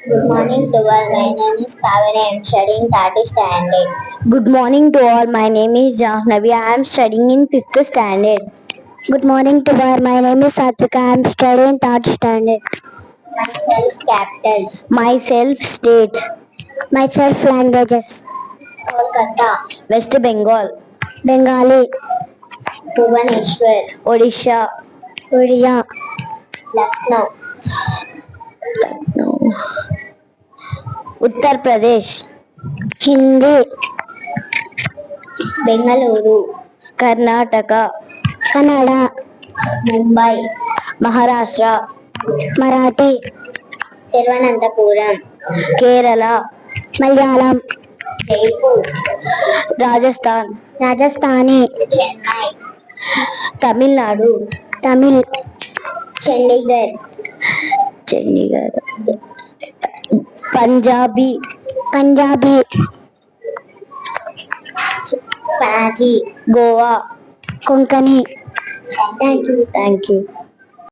Good morning to all. My name is Kaveri. I am studying third standard. Good morning to all. My name is Jahnavi. I am studying in 5th standard. Good morning to all. My name is Satvika. I am studying third standard. Myself capitals. Myself states. Myself languages. Kolkata, West Bengal, Bengali, Bhubaneswar, Odisha, Oriya, Lucknow, Uttar Pradesh, Hindi, Bengaluru, Karnataka, Kannada, Mumbai, Maharashtra, Marathi, Thiruvananthapuram, Kerala, Malayalam, Jaipur, Rajasthan, Rajasthani, Chennai, Tamil Nadu, Tamil, Chandigarh, Chandigarh, Punjabi, Punjabi, Panaji. Goa. Konkani. Thank you. Thank you.